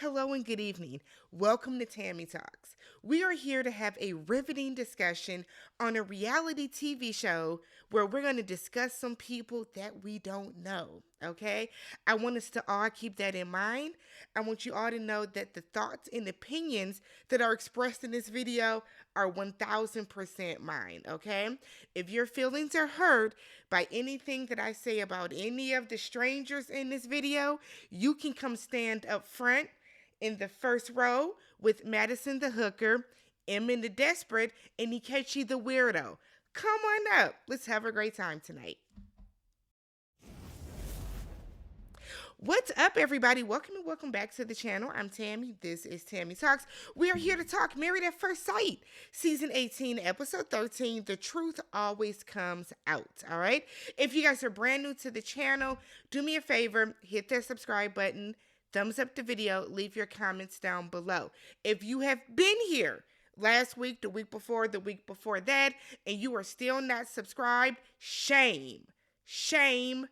Hello and good evening. Welcome to Tammy Talks. We are here to have a riveting discussion on a reality TV show where we're going to discuss some people that we don't know. Okay? I want us to all keep that in mind. I want you all to know that the thoughts and opinions that are expressed in this video are 1000% mine. Okay? If your feelings are hurt by anything that I say about any of the strangers in this video, you can come stand up front in the first row with Madison the hooker, Emin the desperate, and Echi the weirdo. Come on up. Let's have a great time tonight. What's up, everybody? Welcome and welcome back to the channel. I'm Tammy. This is Tammy Talks. We are here to talk Married at First Sight, Season 18, Episode 13. The truth always comes out, all right? If you guys are brand new to the channel, do me a favor, hit that subscribe button, thumbs up the video, leave your comments down below. If you have been here last week, the week before that, and you are still not subscribed, shame, okay?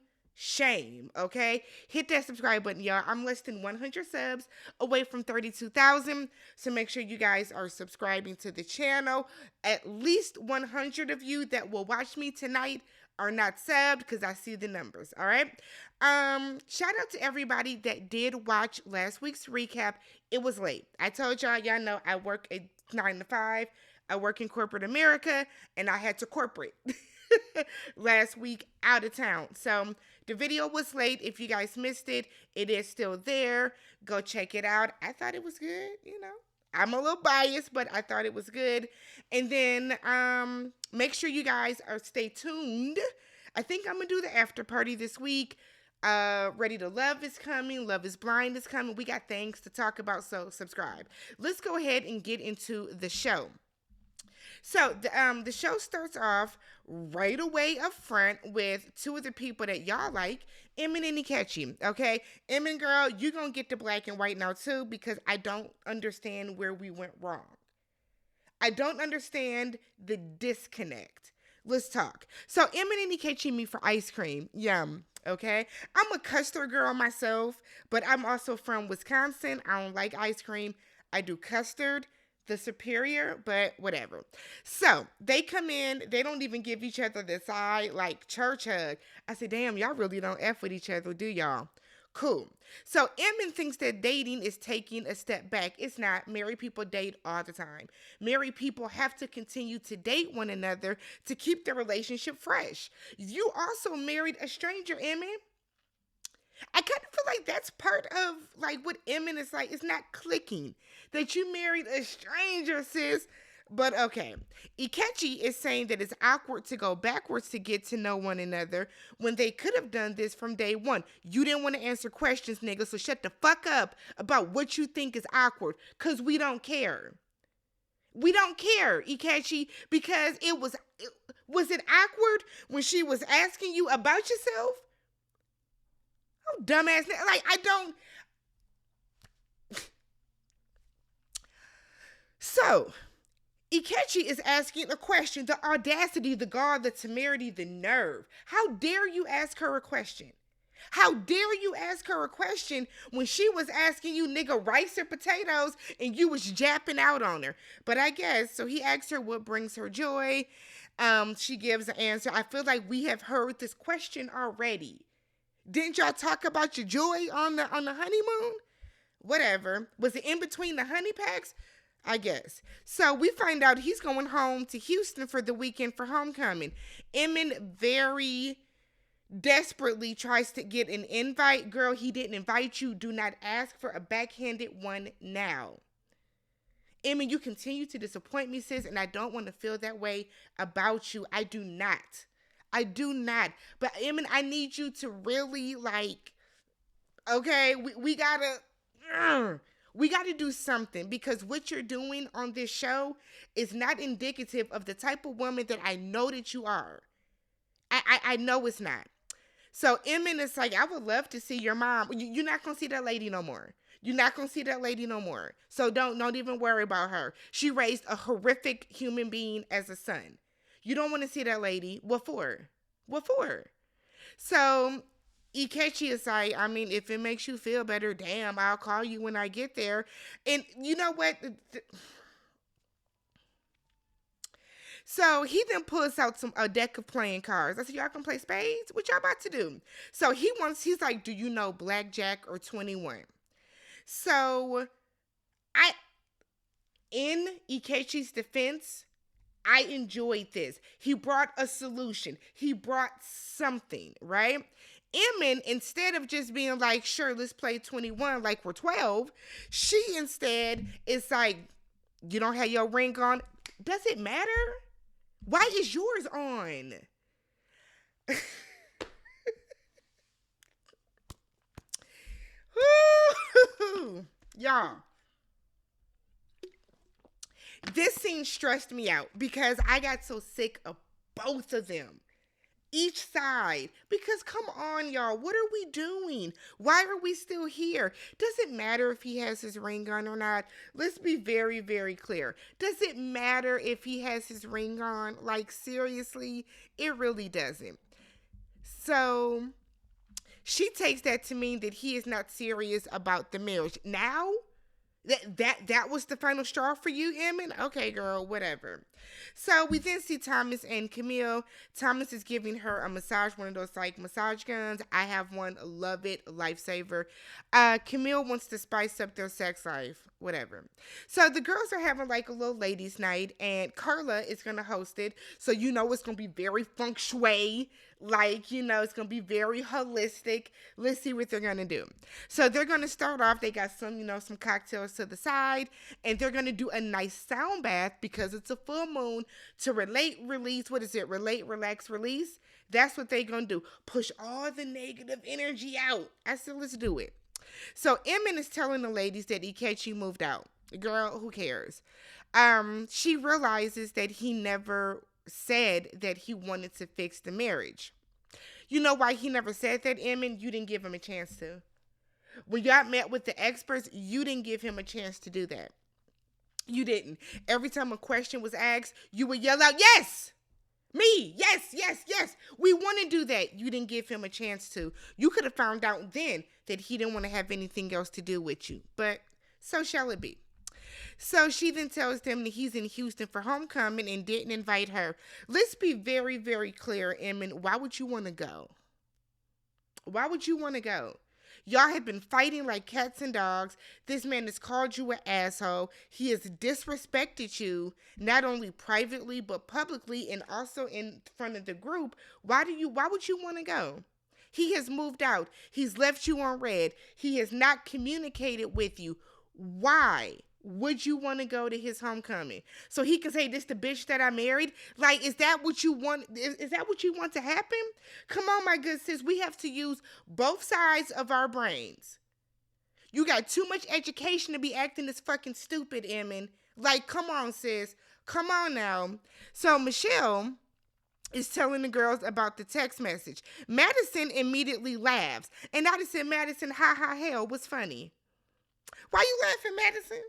Hit that subscribe button, y'all. I'm less than 100 subs away from 32,000, so make sure you guys are subscribing to the channel. At least 100 of you that will watch me tonight are not subbed because I see the numbers, all right? Shout out to everybody that did watch last week's recap. It was late. I told y'all know I work at 9 to 5. I work in corporate America, and I had to corporate last week out of town. So the video was late. If you guys missed it, it is still there. Go check it out. I thought it was good, you know. I'm a little biased, but I thought it was good. And then make sure you guys stay tuned. I think I'm going to do the after party this week. Ready to Love is coming. Love is Blind is coming. We got things to talk about, so subscribe. Let's go ahead and get into the show. So the show starts off right away up front with two of the people that y'all like, Emin and Echi, okay? Emin, girl, you're going to get the black and white now too, because I don't understand where we went wrong. I don't understand the disconnect. Let's talk. So Emin and Echi meet for ice cream. Yum. Okay? I'm a custard girl myself, but I'm also from Wisconsin. I don't like ice cream. I do custard, the superior, but whatever. So they come in, they don't even give each other the side, like church hug. I said, damn, y'all really don't F with each other, do y'all? Cool. So Emin thinks that dating is taking a step back. It's not. Married people date all the time. Married people have to continue to date one another to keep their relationship fresh. You also married a stranger, Emin. I kind of feel like that's part of like what Emin is like. It's not clicking that you married a stranger, sis. But okay, Echi is saying that it's awkward to go backwards to get to know one another when they could have done this from day one. You didn't want to answer questions, nigga, so shut the fuck up about what you think is awkward, because we don't care. We don't care, Echi, because was it awkward when she was asking you about yourself? Oh, dumbass, like, I don't. So, Echi is asking a question, the audacity, the gall, the temerity, the nerve. How dare you ask her a question? How dare you ask her a question when she was asking you, nigga, rice or potatoes, and you was japping out on her? But I guess, so he asked her what brings her joy. She gives an answer. I feel like we have heard this question already. Didn't y'all talk about your joy on the honeymoon? Whatever. Was it in between the honey packs? I guess. So we find out he's going home to Houston for the weekend for homecoming. Emin very desperately tries to get an invite. Girl, he didn't invite you. Do not ask for a backhanded one now. Emin, you continue to disappoint me, sis, and I don't want to feel that way about you. I do not. But Emin, I need you to really okay, we gotta do something, because what you're doing on this show is not indicative of the type of woman that I know that you are. I know it's not. So Emin is like, I would love to see your mom. You're not gonna see that lady no more. So don't even worry about her. She raised a horrific human being as a son. You don't want to see that lady. What for? So Echi is like, I mean, if it makes you feel better, damn, I'll call you when I get there. And you know what? So he then pulls out a deck of playing cards. I said, y'all can play spades? What y'all about to do? So he's like, do you know blackjack or 21? So I, in Ikechi's defense, I enjoyed this. He brought a solution. He brought something, right? Emin, instead of just being like, sure, let's play 21 like we're 12, she instead is like, you don't have your ring on. Does it matter? Why is yours on? Y'all, this scene stressed me out because I got so sick of both of them. Each side. Because come on, y'all. What are we doing? Why are we still here? Does it matter if he has his ring on or not? Let's be very, very clear. Does it matter if he has his ring on? Like, seriously? It really doesn't. So, she takes that to mean that he is not serious about the marriage. Now, that was the final straw for you, Emin? Okay, girl, whatever. So we then see Thomas and Camille. Thomas is giving her a massage, one of those like massage guns. I have one, love it, lifesaver. Camille wants to spice up their sex life, whatever. So the girls are having like a little ladies' night, and Carla is gonna host it. So you know it's gonna be very feng shui. Like, you know, it's going to be very holistic. Let's see what they're going to do. So they're going to start off. They got some, you know, some cocktails to the side. And they're going to do a nice sound bath because it's a full moon to relate, release. What is it? Relate, relax, release. That's what they're going to do. Push all the negative energy out. I said, let's do it. So Emin is telling the ladies that Ikechi moved out. Girl, who cares? She realizes that he never said that he wanted to fix the marriage. You know why he never said that, Emin? You didn't give him a chance to. When y'all met with the experts, you didn't give him a chance to do that. You didn't. Every time a question was asked, you would yell out, yes! Me! Yes, yes, yes! We want to do that. You didn't give him a chance to. You could have found out then that he didn't want to have anything else to do with you. But so shall it be. So she then tells them that he's in Houston for homecoming and didn't invite her. Let's be very, very clear, Emin. Why would you want to go? Why would you want to go? Y'all have been fighting like cats and dogs. This man has called you an asshole. He has disrespected you, not only privately, but publicly and also in front of the group. Why would you want to go? He has moved out. He's left you on red. He has not communicated with you. Why would you want to go to his homecoming? So he can say, this the bitch that I married? Like, is that what you want? Is that what you want to happen? Come on, my good sis. We have to use both sides of our brains. You got too much education to be acting this fucking stupid, Emin. Like, come on, sis. Come on now. So Michelle is telling the girls about the text message. Madison immediately laughs. And I just said, Madison, ha ha hell, what's funny? Why you laughing, Madison?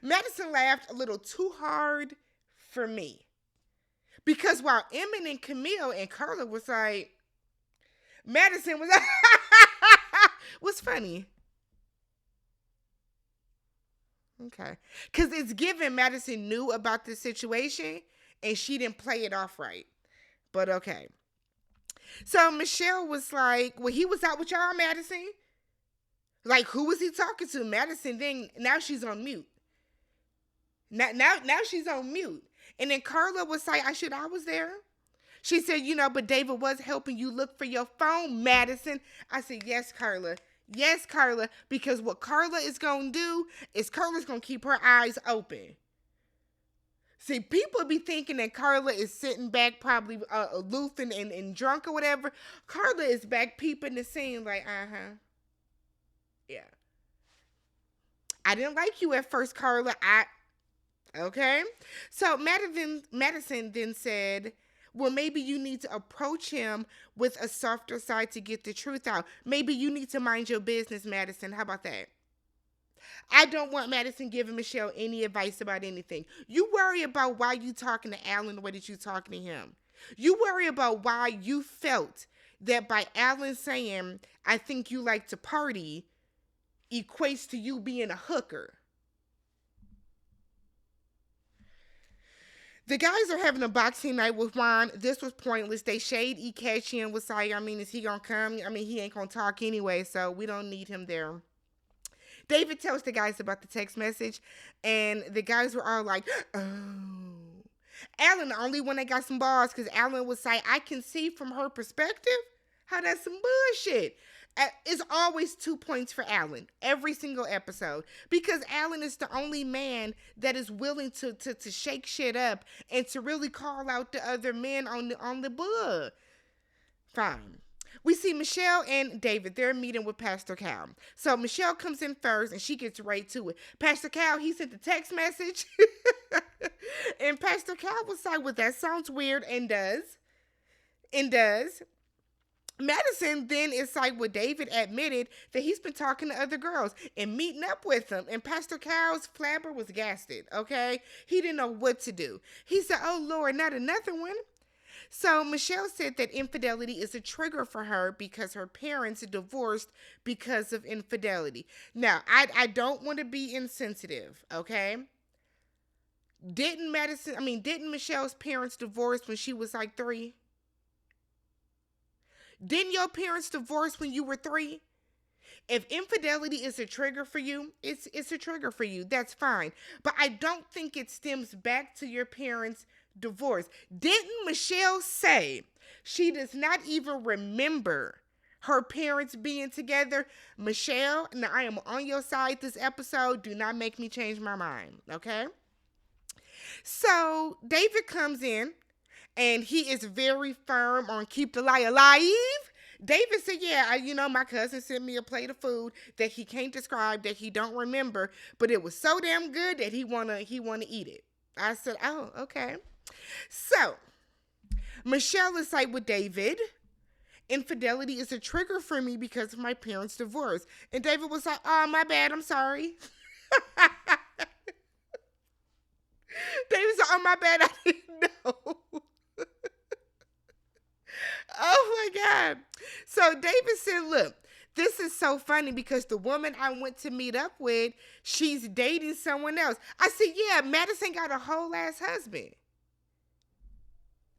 Madison laughed a little too hard for me. Because while Emin and Camille and Carla was like, Madison was like, what's funny? Okay. Because it's given Madison knew about the situation and she didn't play it off right. But okay. So Michelle was like, well, he was out with y'all, Madison? Like, who was he talking to? Madison, then now she's on mute. Now she's on mute. And then Carla was like, I was there. She said, but David was helping you look for your phone, Madison. I said, yes, Carla. Yes, Carla. Because what Carla is going to do is Carla's going to keep her eyes open. See, people be thinking that Carla is sitting back probably aloof and drunk or whatever. Carla is back peeping the scene like, yeah. I didn't like you at first, Carla. Okay. So Madison then said, well, maybe you need to approach him with a softer side to get the truth out. Maybe you need to mind your business, Madison. How about that? I don't want Madison giving Michelle any advice about anything. You worry about why you talking to Allan the way that you talking to him. You worry about why you felt that by Allan saying, I think you like to party, equates to you being a hooker. The guys are having a boxing night with Juan. This was pointless. They shade Echi and was like, I mean, is he going to come? I mean, he ain't going to talk anyway, so we don't need him there. David tells the guys about the text message, and the guys were all like, oh. Allan, the only one that got some balls, because Allan was like, I can see from her perspective how that's some bullshit. It's always 2 points for Allan every single episode, because Allan is the only man that is willing to shake shit up and to really call out the other men on the book. Fine. We see Michelle and David. They're meeting with Pastor Cal. So Michelle comes in first and she gets right to it. Pastor Cal, he sent the text message. And Pastor Cal was like, well, that sounds weird, and does. Madison then is like, well, David admitted that he's been talking to other girls and meeting up with them. And Pastor Cal's flabber was gasted, okay? He didn't know what to do. He said, oh, Lord, not another one. So Michelle said that infidelity is a trigger for her because her parents divorced because of infidelity. Now, I don't want to be insensitive, okay? Didn't Michelle's parents divorce when she was like 3? Didn't your parents divorce when you were 3? If infidelity is a trigger for you, it's a trigger for you. That's fine. But I don't think it stems back to your parents' divorce. Didn't Michelle say she does not even remember her parents being together? Michelle, now I am on your side this episode. Do not make me change my mind, okay? So David comes in and he is very firm on keep the lie alive. David said, yeah, my cousin sent me a plate of food that he can't describe, that he don't remember, but it was so damn good that he wanna eat it. I said, oh, okay. So Michelle is like, with David, infidelity is a trigger for me because of my parents' divorce. And David was like, oh, my bad, I'm sorry. David said, oh, my bad, I didn't know. Oh my God. So David said, look, this is so funny because the woman I went to meet up with, she's dating someone else. I said, yeah, Madison got a whole ass husband.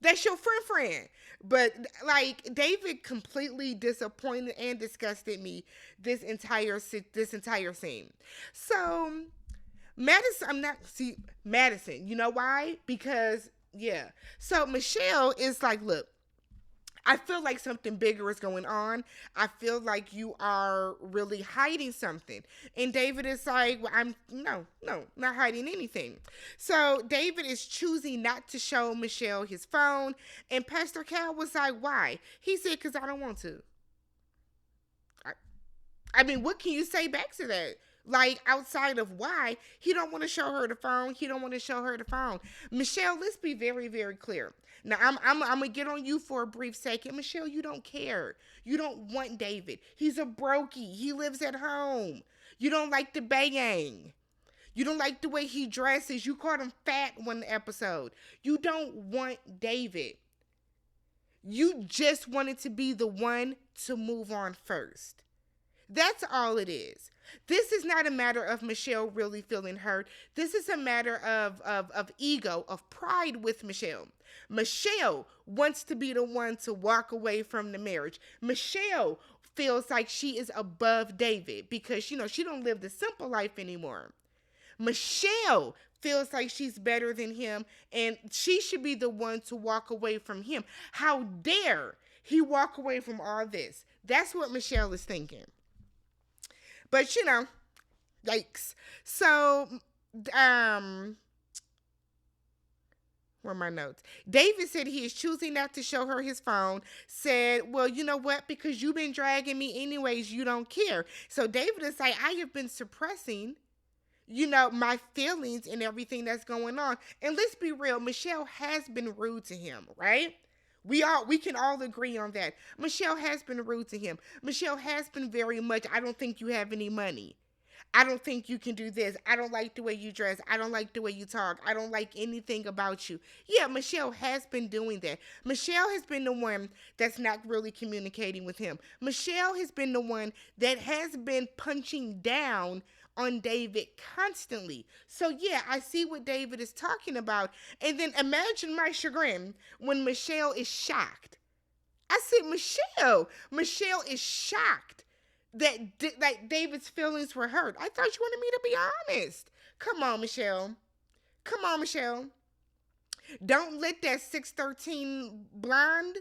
That's your friend. But like, David completely disappointed and disgusted me this entire scene. So Madison, you know why? Because, yeah. So Michelle is like, look, I feel like something bigger is going on. I feel like you are really hiding something. And David is like, well, not hiding anything. So David is choosing not to show Michelle his phone. And Pastor Cal was like, why? He said, because I don't want to. I mean, what can you say back to that? Like, outside of why, he don't want to show her the phone. He don't want to show her the phone. Michelle, let's be very, very clear. Now, I'm going to get on you for a brief second. Michelle, you don't care. You don't want David. He's a brokey. He lives at home. You don't like the bayang. You don't like the way he dresses. You called him fat one episode. You don't want David. You just wanted to be the one to move on first. That's all it is. This is not a matter of Michelle really feeling hurt. This is a matter of ego, of pride with Michelle. Michelle wants to be the one to walk away from the marriage. Michelle feels like she is above David because, she don't live the simple life anymore. Michelle feels like she's better than him and she should be the one to walk away from him. How dare he walk away from all this? That's what Michelle is thinking. But, yikes. So, where are my notes? David said he is choosing not to show her his phone. Said, well, you know what? Because you've been dragging me anyways, you don't care. So David is like, I have been suppressing, my feelings and everything that's going on. And let's be real, Michelle has been rude to him, right? We can all agree on that. Michelle has been rude to him. Michelle has been very much, I don't think you have any money. I don't think you can do this. I don't like the way you dress. I don't like the way you talk. I don't like anything about you. Yeah, Michelle has been doing that. Michelle has been the one that's not really communicating with him. Michelle has been the one that has been punching down on David constantly. So yeah, I see what David is talking about. And then imagine my chagrin when Michelle is shocked. I said, Michelle is shocked that like David's feelings were hurt. I thought you wanted me to be honest. Come on, Michelle. Come on, Michelle. Don't let that 613 blonde,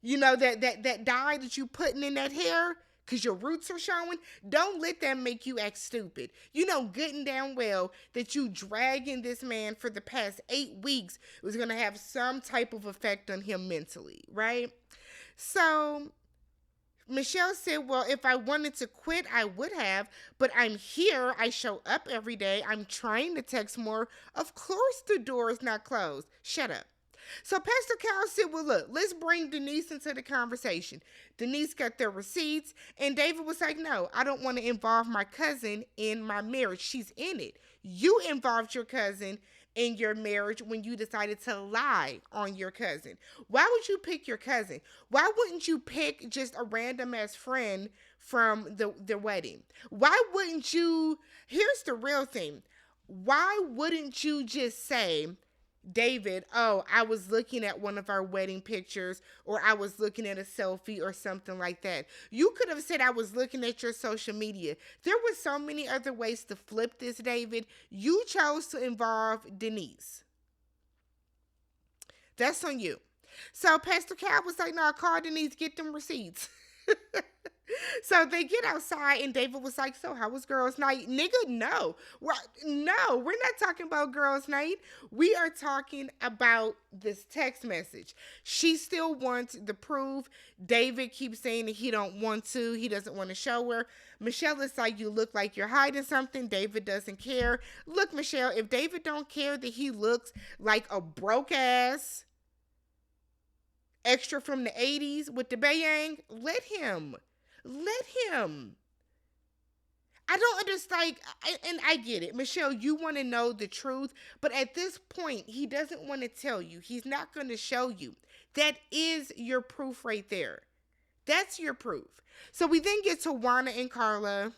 that dye that you putting in that hair, because your roots are showing, don't let that make you act stupid. You know good and damn well that you dragging this man for the past 8 weeks was going to have some type of effect on him mentally, right? So Michelle said, well, if I wanted to quit, I would have, but I'm here. I show up every day. I'm trying to text more. Of course the door is not closed. Shut up. So Pastor Cal said, well, look, let's bring Denise into the conversation. Denise got their receipts, and David was like, no, I don't want to involve my cousin in my marriage. She's in it. You involved your cousin in your marriage when you decided to lie on your cousin. Why would you pick your cousin? Why wouldn't you pick just a random ass friend from the wedding? Why wouldn't you, here's the real thing. Why wouldn't you just say, David, oh, I was looking at one of our wedding pictures, or I was looking at a selfie or something like that. You could have said I was looking at your social media. There were so many other ways to flip this, David. You chose to involve Denise. That's on you. So Pastor Cal was like, no, call Denise, get them receipts. So they get outside, and David was like, so how was girls' night? Nigga, no. No, we're not talking about girls' night. We are talking about this text message. She still wants the proof. David keeps saying that he don't want to. He doesn't want to show her. Michelle is like, you look like you're hiding something. David doesn't care. Look, Michelle, if David don't care that he looks like a broke ass extra from the 80s with the bayang, let him. Let him. I don't understand, and I get it. Michelle, you want to know the truth, but at this point, he doesn't want to tell you. He's not going to show you. That is your proof right there. That's your proof. So we then get to Juana and Carla.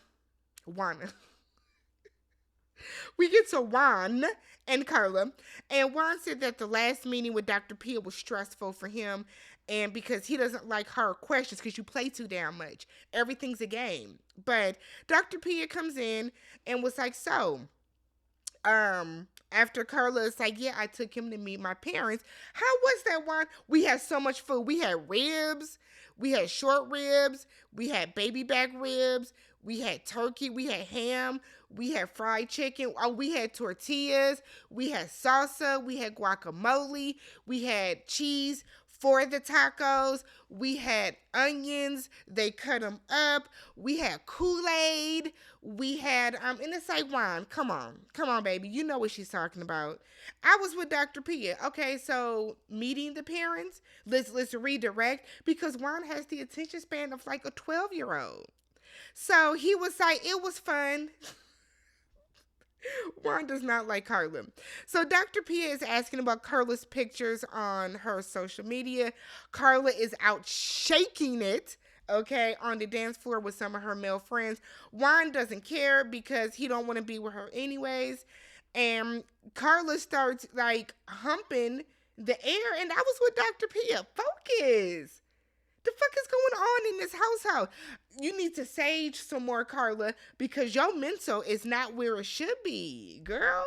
We get to Juan and Carla, and Juan said that the last meeting with Dr. Pia was stressful for him, and because he doesn't like her questions because you play too damn much. Everything's a game. But Dr. Pia comes in and was like, so, after Carla is like, yeah, I took him to meet my parents. How was that, Juan? We had so much food. We had ribs. We had short ribs. We had baby back ribs. We had turkey. We had ham. We had fried chicken. Oh, we had tortillas. We had salsa. We had guacamole. We had cheese for the tacos. We had onions. They cut them up. We had Kool-Aid. We had, and it's like, Juan, come on, baby. You know what she's talking about. I was with Dr. Pia. Okay, so meeting the parents, let's redirect, because Juan has the attention span of like a 12-year-old. So he was like, it was fun. Juan does not like Carla. So Dr. Pia is asking about Carla's pictures on her social media. Carla is out shaking it, okay, on the dance floor with some of her male friends. Juan doesn't care because he don't want to be with her anyways. And Carla starts like humping the air, and I was with Dr. Pia. Focus. The fuck is going on in this household? You need to sage some more, Carla, because your mental is not where it should be, girl.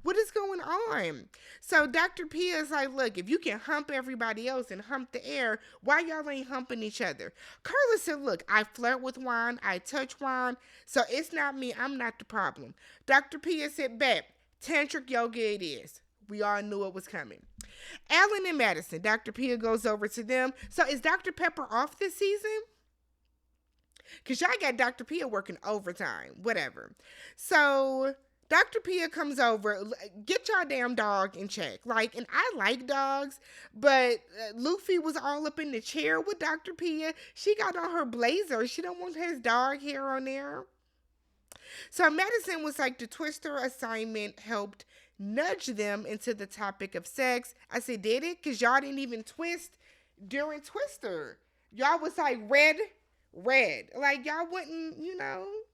What is going on? So Dr. Pia is like, look, if you can hump everybody else and hump the air, why y'all ain't humping each other? Carla said, look, I flirt with Juan. I touch Juan. So it's not me. I'm not the problem. Dr. Pia said, bet, tantric yoga it is. We all knew it was coming. Allan and Madison, Dr. Pia goes over to them. So is Dr. Pepper off this season? Because y'all got Dr. Pia working overtime. Whatever. So Dr. Pia comes over. Get y'all damn dog in check. Like, and I like dogs, but Luffy was all up in the chair with Dr. Pia. She got on her blazer. She don't want his dog hair on there. So Madison was like, the Twister assignment helped nudge them into the topic of sex. I said, did it? Because y'all didn't even twist during Twister. Y'all was like red, red. Like y'all wouldn't,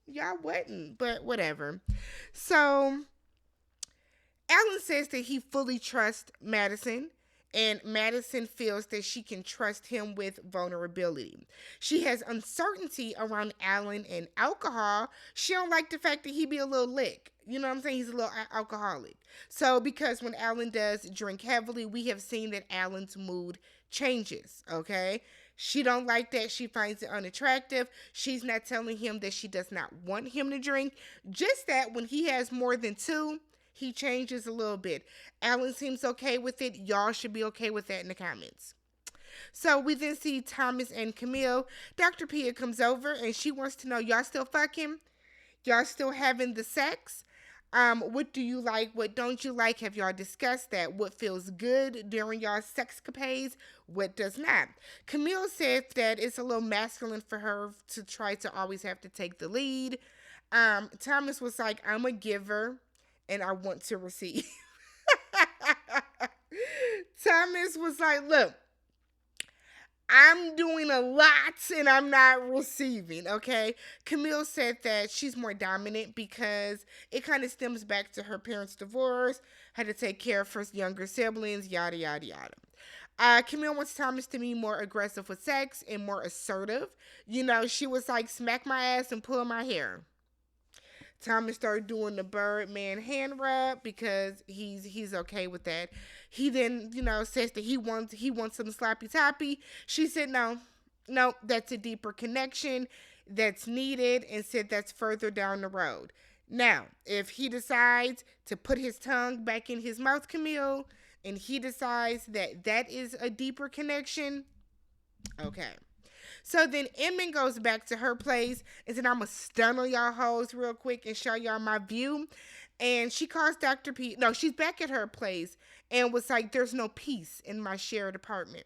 y'all wouldn't, but whatever. So Allan says that he fully trusts Madison, and Madison feels that she can trust him with vulnerability. She has uncertainty around Allan and alcohol. She don't like the fact that he be a little lick. You know what I'm saying? He's a little alcoholic. So because when Allan does drink heavily, we have seen that Allan's mood changes, okay? She don't like that. She finds it unattractive. She's not telling him that she does not want him to drink. Just that when he has more than two, he changes a little bit. Allan seems okay with it. Y'all should be okay with that in the comments. So we then see Thomas and Camille. Dr. Pia comes over and she wants to know, y'all still fucking? Y'all still having the sex? What do you like? What don't you like? Have y'all discussed that? What feels good during y'all sexcapades? What does not? Camille said that it's a little masculine for her to try to always have to take the lead. Thomas was like, I'm a giver and I want to receive. Thomas was like, look, I'm doing a lot and I'm not receiving, okay? Camille said that she's more dominant because it kind of stems back to her parents' divorce, had to take care of her younger siblings, yada, yada, yada. Camille wants Thomas to be more aggressive with sex and more assertive. She was like, smack my ass and pull my hair. Thomas started doing the Birdman hand rub because he's okay with that. He then, says that he wants some sloppy toppy. She said no, that's a deeper connection that's needed, and said that's further down the road. Now, if he decides to put his tongue back in his mouth, Camille, and he decides that is a deeper connection, okay. So then Emmett goes back to her place and said, I'm going to stun on y'all hoes real quick and show y'all my view. And she calls Dr. P. No, she's back at her place and was like, there's no peace in my shared apartment.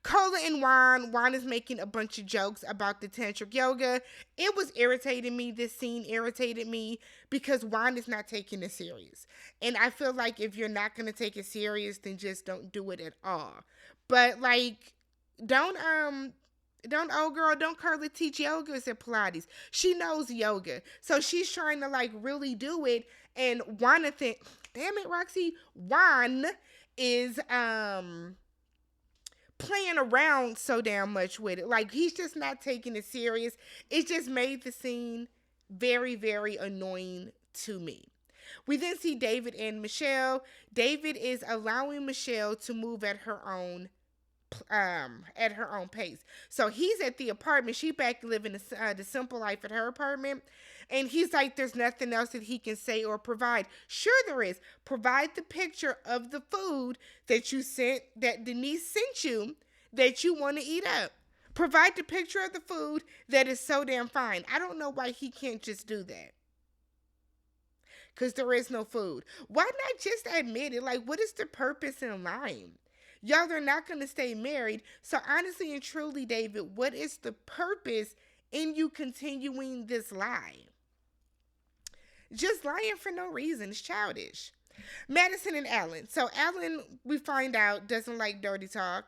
Cola and Juan is making a bunch of jokes about the tantric yoga. It was irritating me. This scene irritated me because Juan is not taking it serious. And I feel like if you're not going to take it serious, then just don't do it at all. But like, don't Carla teach yoga at Pilates. She knows yoga. So she's trying to like really do it. And Juan damn it, Roxy. Juan is playing around so damn much with it. Like he's just not taking it serious. It just made the scene very, very annoying to me. We then see David and Michelle. David is allowing Michelle to move at her own pace. So he's at the apartment. She back living the simple life at her apartment. And he's like, there's nothing else that he can say or provide. Sure there is. Provide the picture of the food that Denise sent you that you want to eat up. Provide the picture of the food that is so damn fine. I don't know why he can't just do that. Because there is no food. Why not just admit it? Like, what is the purpose in lying? Y'all are not going to stay married. So honestly and truly, David, what is the purpose in you continuing this lie? Just lying for no reason. It's childish. Madison and Allan. So Allan, we find out, doesn't like dirty talk.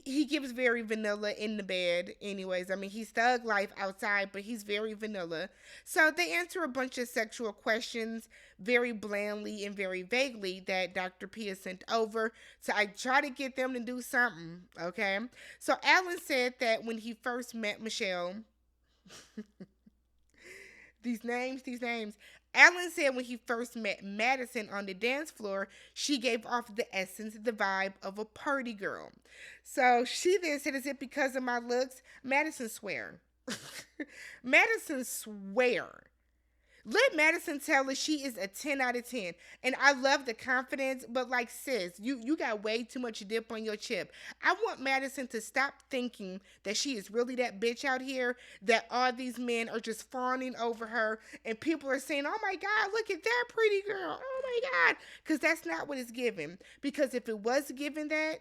He gives very vanilla in the bed anyways. I mean, he's thug life outside, but he's very vanilla. So they answer a bunch of sexual questions very blandly and very vaguely that Dr. Pia sent over. So I try to get them to do something, okay? So Allan said that when he first met Michelle, these names. Allan said when he first met Madison on the dance floor, she gave off the essence, the vibe of a party girl. So she then said, is it because of my looks? Madison swear. Madison swear. Let Madison tell us she is a 10 out of 10. And I love the confidence, but like sis, you got way too much dip on your chip. I want Madison to stop thinking that she is really that bitch out here, that all these men are just fawning over her and people are saying, oh my God, look at that pretty girl. Oh my God. Because that's not what it's given. Because if it was given that,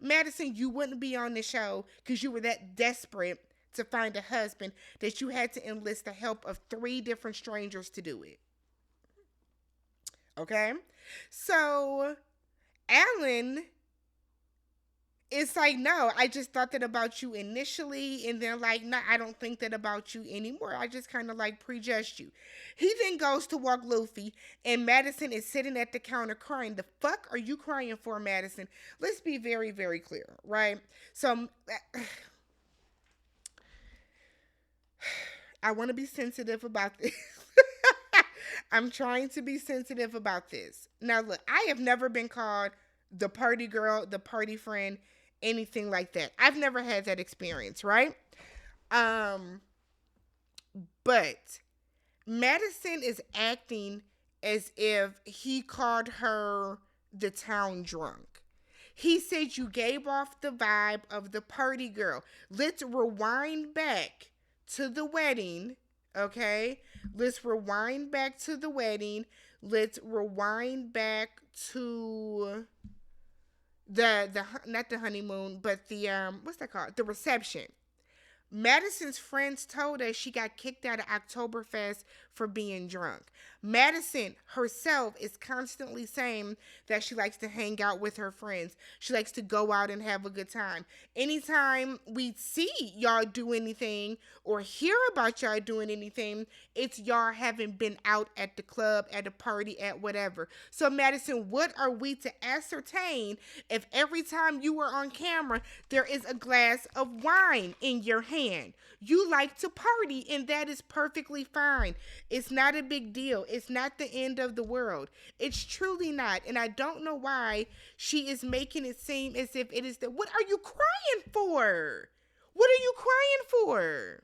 Madison, you wouldn't be on the show because you were that desperate to find a husband that you had to enlist the help of 3 different strangers to do it. Okay? So, Allan it's like, no, I just thought that about you initially, and then like, no, I don't think that about you anymore. I just kind of like prejudged you. He then goes to walk Luffy, and Madison is sitting at the counter crying. The fuck are you crying for, Madison? Let's be very, very clear, right? So, I want to be sensitive about this. I'm trying to be sensitive about this. Now, look, I have never been called the party girl, the party friend, anything like that. I've never had that experience, right? But Madison is acting as if he called her the town drunk. He said you gave off the vibe of the party girl. Let's rewind back to the wedding, okay? Let's rewind back to the wedding. Let's rewind back to the not the honeymoon, but the what's that called? The reception. Madison's friends told us she got kicked out of Oktoberfest for being drunk. Madison herself is constantly saying that she likes to hang out with her friends. She likes to go out and have a good time. Anytime we see y'all do anything or hear about y'all doing anything, it's y'all haven't been out at the club, at a party, at whatever. So Madison, what are we to ascertain if every time you were on camera, there is a glass of wine in your hand? You like to party, and that is perfectly fine. It's not a big deal. It's not the end of the world. It's truly not. And I don't know why she is making it seem as if it is the, what are you crying for? What are you crying for?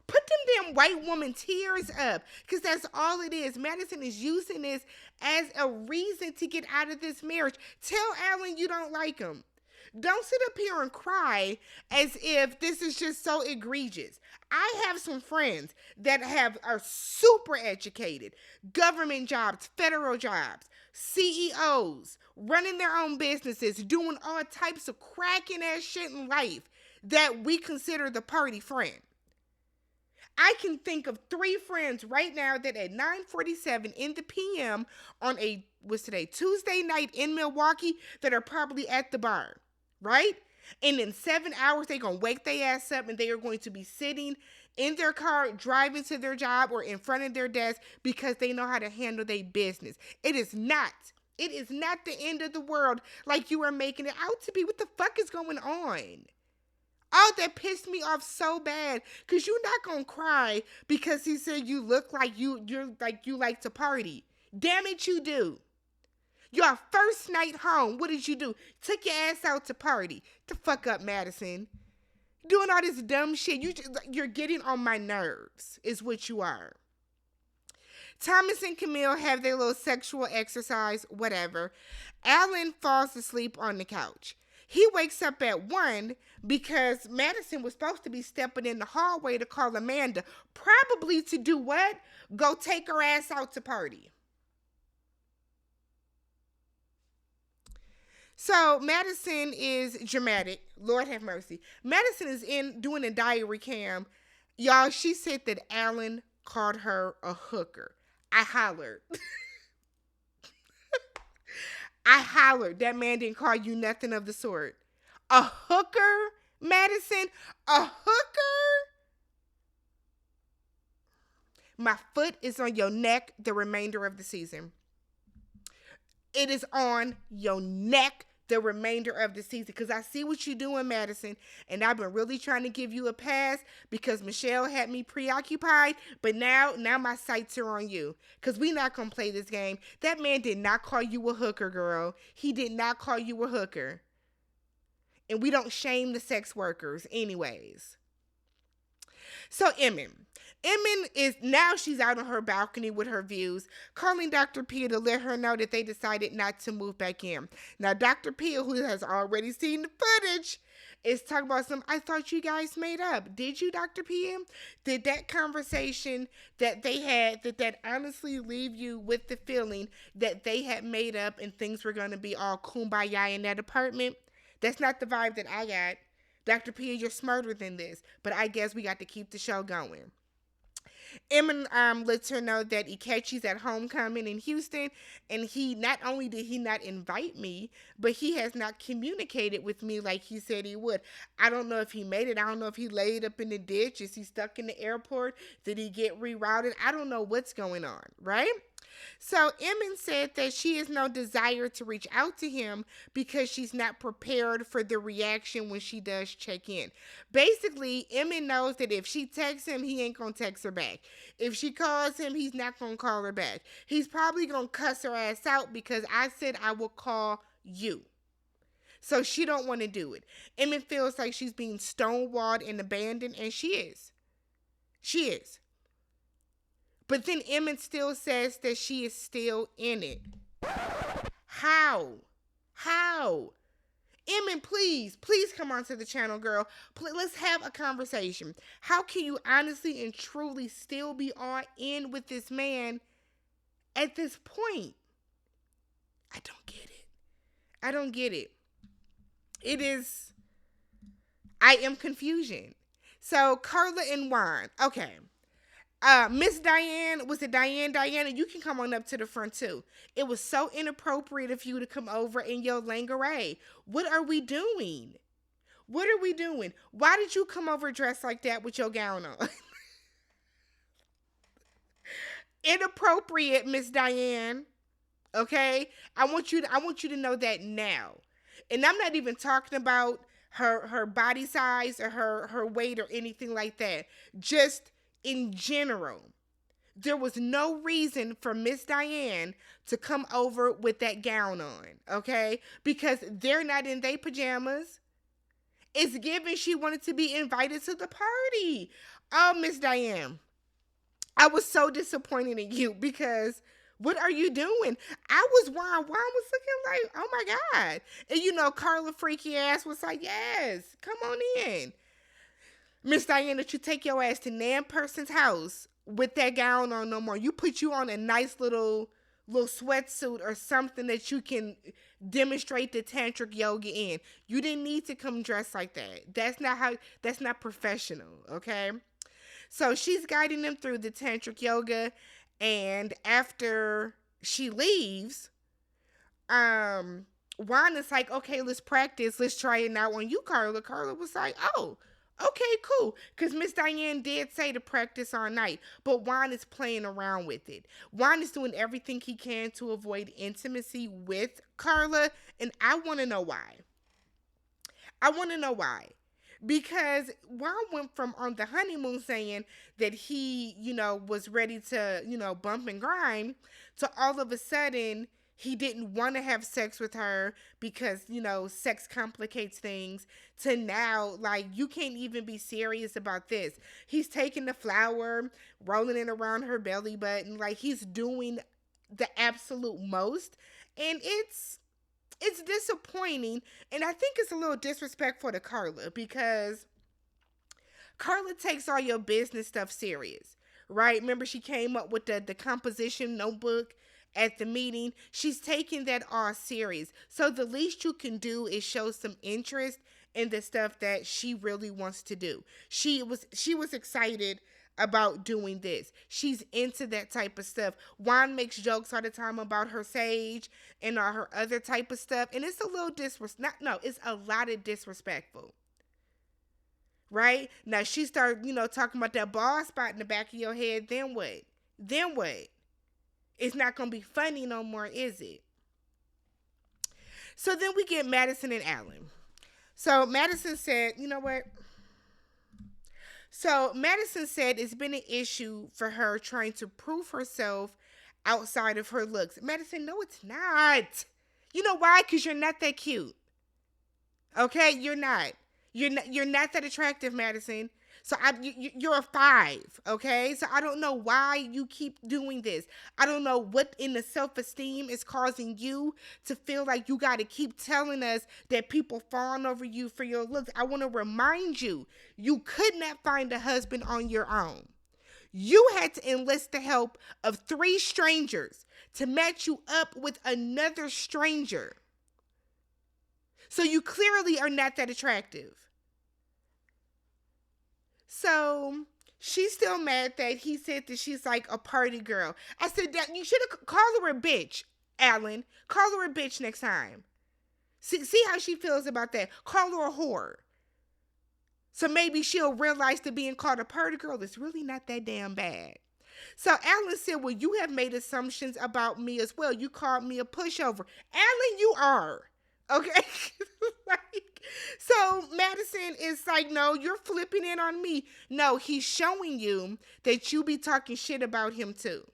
Put them damn white woman tears up, because that's all it is. Madison is using this as a reason to get out of this marriage. Tell Allan you don't like him. Don't sit up here and cry as if this is just so egregious. I have some friends that are super educated, government jobs, federal jobs, CEOs, running their own businesses, doing all types of cracking ass shit in life that we consider the party friend. I can think of 3 friends right now that at 9:47 in the PM on Tuesday night in Milwaukee, that are probably at the bar. Right? And in 7 hours, they're going to wake their ass up and they are going to be sitting in their car, driving to their job or in front of their desk because they know how to handle their business. It is not the end of the world like you are making it out to be. What the fuck is going on? Oh, that pissed me off so bad, because you're not going to cry because he said you look like you like to party. Damn it, you do. Your first night home, what did you do? Took your ass out to party. The fuck up, Madison. Doing all this dumb shit. You're getting on my nerves, is what you are. Thomas and Camille have their little sexual exercise, whatever. Allan falls asleep on the couch. He wakes up at 1 because Madison was supposed to be stepping in the hallway to call Amanda. Probably to do what? Go take her ass out to party. So Madison is dramatic. Lord have mercy. Madison is doing a diary cam. Y'all, she said that Allan called her a hooker. I hollered. I hollered. That man didn't call you nothing of the sort. A hooker, Madison? A hooker? My foot is on your neck the remainder of the season. It is on your neck the remainder of the season, because I see what you're doing, Madison, and I've been really trying to give you a pass because Michelle had me preoccupied, but now my sights are on you, because we not going to play this game. That man did not call you a hooker, girl. He did not call you a hooker. And we don't shame the sex workers anyways. So Emmett is now, she's out on her balcony with her views, calling Dr. Pia to let her know that they decided not to move back in. Now, Dr. Pia, who has already seen the footage, is talking about I thought you guys made up. Did you, Dr. Pia? Did that conversation that they had, that honestly leave you with the feeling that they had made up and things were going to be all kumbaya in that apartment? That's not the vibe that I got. Dr. Pia, you're smarter than this, but I guess we got to keep the show going. Emma lets her know that Echi's at homecoming in Houston, and he not only did he not invite me, but he has not communicated with me like he said he would. I don't know if he made it. I don't know if he laid up in the ditch. Is he stuck in the airport? Did he get rerouted? I don't know what's going on, right? So Emin said that she has no desire to reach out to him because she's not prepared for the reaction when she does check in. Basically, Emin knows that if she texts him, he ain't gonna text her back. If she calls him, he's not gonna call her back. He's probably gonna cuss her ass out because I said I will call you. So she don't want to do it. Emin feels like she's being stonewalled and abandoned, and she is. She is. But then Emmett still says that she is still in it. How? Emmett, please come onto the channel, girl. Let's have a conversation. How can you honestly and truly still be all in with this man at this point? I don't get it. I am confusion. So Carla and Juan. Okay. Miss Diane, was it Diane? Diana, you can come on up to the front too. It was so inappropriate of you to come over in your lingerie. What are we doing? Why did you come over dressed like that with your gown on? Inappropriate, Miss Diane. Okay? I want you to know that now. And I'm not even talking about her body size or her weight or anything like that. Just in general, there was no reason for Miss Diane to come over with that gown on, okay? Because they're not in their pajamas. It's given she wanted to be invited to the party. Oh, Miss Diane, I was so disappointed in you because what are you doing? I was Juan was looking like, oh my God. And Carla freaky ass was like, yes, come on in. Miss Diana, you take your ass to Nan person's house with that gown on no more. You put you on a nice little sweatsuit or something that you can demonstrate the tantric yoga in. You didn't need to come dressed like that. That's not professional, okay? So she's guiding them through the tantric yoga, and after she leaves, Juan is like, okay, let's practice. Let's try it now on you, Carla. Carla was like, oh, okay, cool. Because Miss Diane did say to practice all night, but Juan is playing around with it. Juan is doing everything he can to avoid intimacy with Carla, and I want to know why. Because Juan went from on the honeymoon saying that he, was ready to, bump and grind, to all of a sudden he didn't want to have sex with her because, sex complicates things, to now, like, you can't even be serious about this. He's taking the flour, rolling it around her belly button, like he's doing the absolute most. And it's disappointing, and I think it's a little disrespectful to Carla because Carla takes all your business stuff serious, right? Remember, she came up with the composition notebook at the meeting. She's taking that all serious. So the least you can do is show some interest in the stuff that she really wants to do. She was excited about doing this. She's into that type of stuff. Juan makes jokes all the time about her sage and all her other type of stuff, and it's a little it's a lot of disrespectful. Right? Now she started, talking about that bald spot in the back of your head, then what? It's not going to be funny no more, is it? So then we get Madison and Allan. So Madison said, you know what? So Madison said it's been an issue for her trying to prove herself outside of her looks. Madison, no, it's not. You know why? Because you're not that cute. Okay? You're not. You're not that attractive, Madison. So you're a 5, okay? So I don't know why you keep doing this. I don't know what in the self-esteem is causing you to feel like you got to keep telling us that people fawn over you for your looks. I want to remind you, you could not find a husband on your own. You had to enlist the help of 3 strangers to match you up with another stranger. So you clearly are not that attractive. So she's still mad that he said that she's like a party girl. I said that you should have called her a bitch, Allan. Call her a bitch next time. See how she feels about that. Call her a whore. So maybe she'll realize that being called a party girl is really not that damn bad. So Allan said, well, you have made assumptions about me as well. You called me a pushover. Allan, you are. Okay? So Madison is like, no, you're flipping it on me. No, he's showing you that you be talking shit about him too.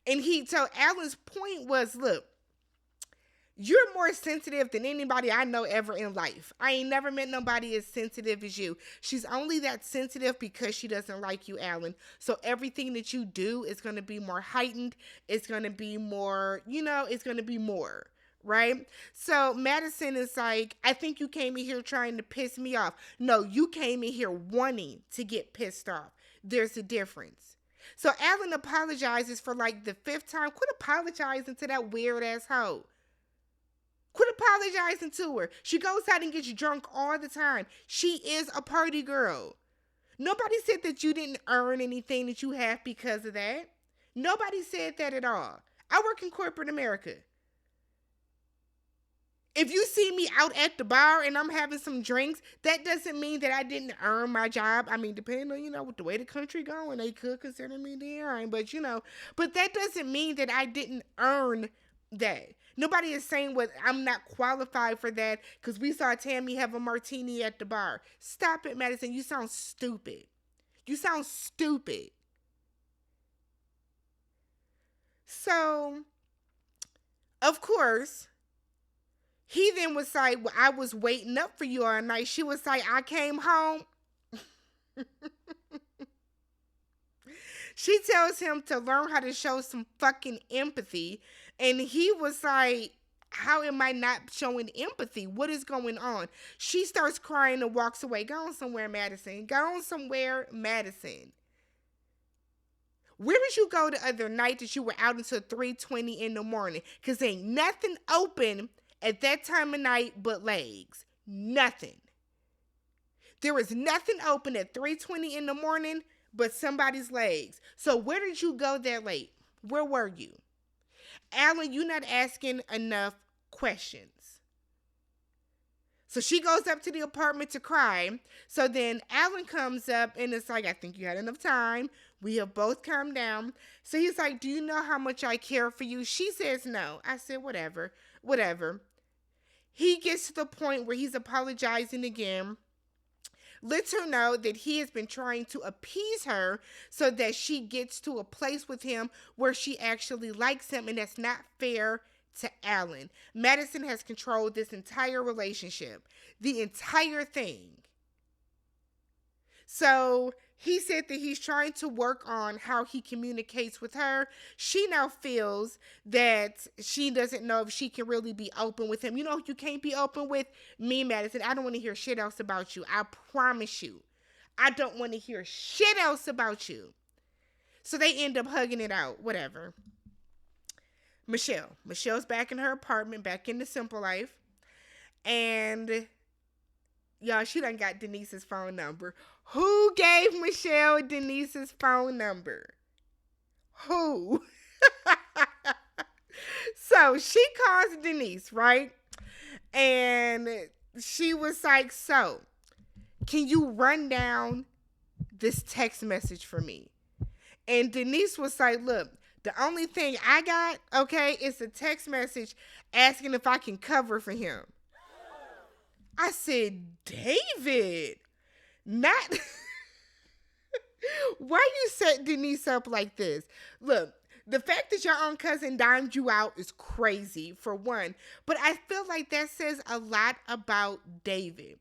And so Allan's point was, look, you're more sensitive than anybody I know ever in life. I ain't never met nobody as sensitive as you. She's only that sensitive because she doesn't like you, Allan. So everything that you do is going to be more heightened. It's going to be more, it's going to be more, right? So Madison is like, I think you came in here trying to piss me off. No, you came in here wanting to get pissed off. There's a difference. So Allan apologizes for like the 5th time. Quit apologizing to that weird ass hoe. Quit apologizing to her. She goes out and gets drunk all the time. She is a party girl. Nobody said that you didn't earn anything that you have because of that. Nobody said that at all. I work in corporate America. If you see me out at the bar and I'm having some drinks, that doesn't mean that I didn't earn my job. I mean, depending on, with the way the country going, they could consider me the earn, but but that doesn't mean that I didn't earn that. Nobody is saying I'm not qualified for that because we saw Tammy have a martini at the bar. Stop it, Madison. You sound stupid. So, of course, he then was like, well, I was waiting up for you all night. She was like, I came home. She tells him to learn how to show some fucking empathy. And he was like, how am I not showing empathy? What is going on? She starts crying and walks away. Go on somewhere, Madison. Where did you go the other night that you were out until 3:20 in the morning? Because ain't nothing open at that time of night but legs. Nothing. There was nothing open at 3:20 in the morning but somebody's legs. So where did you go that late? Where were you? Allan, you're not asking enough questions. So she goes up to the apartment to cry. So then Allan comes up and it's like, I think you had enough time. We have both calmed down. So he's like, do you know how much I care for you? She says no. I said, whatever. He gets to the point where he's apologizing again. Lets her know that he has been trying to appease her so that she gets to a place with him where she actually likes him, and that's not fair to Allan. Madison has controlled this entire relationship, the entire thing. So he said that he's trying to work on how he communicates with her. She now feels that she doesn't know if she can really be open with him. You know, you can't be open with me, Madison. I don't want to hear shit else about you. I promise you. I don't want to hear shit else about you. So they end up hugging it out. Whatever. Michelle's back in her apartment, back in the simple life. And y'all, she done got Denise's phone number. Who gave Michelle Denise's phone number? Who? So she calls Denise, right? And she was like, so, can you run down this text message for me? And Denise was like, look, the only thing I got, okay, is a text message asking if I can cover for him. I said, David, not... Why you set Denise up like this? Look, the fact that your own cousin dimed you out is crazy, for one. But I feel like that says a lot about David.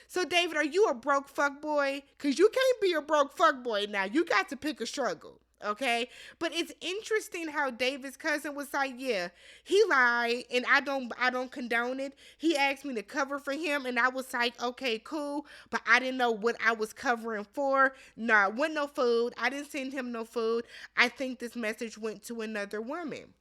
So, David, are you a broke fuckboy? Because you can't be a broke fuckboy now. You got to pick a struggle. Okay, but it's interesting how David's cousin was like, yeah, he lied and I don't condone it. He asked me to cover for him and I was like, okay, cool, but I didn't know what I was covering for. No, it wasn't no food. I didn't send him no food. I think this message went to another woman.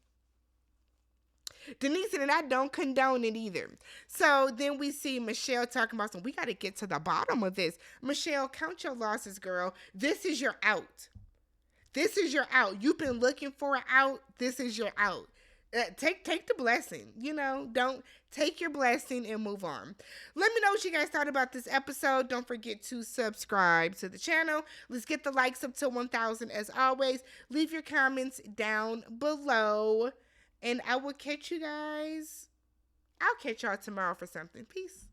Denise and I don't condone it either. So then we see Michelle talking about we got to get to the bottom of this. Michelle, count your losses, girl. This is your out. This is your out. You've been looking for an out. This is your out. Take the blessing. Don't take your blessing and move on. Let me know what you guys thought about this episode. Don't forget to subscribe to the channel. Let's get the likes up to 1,000 as always. Leave your comments down below. And I will catch you guys. I'll catch y'all tomorrow for something. Peace.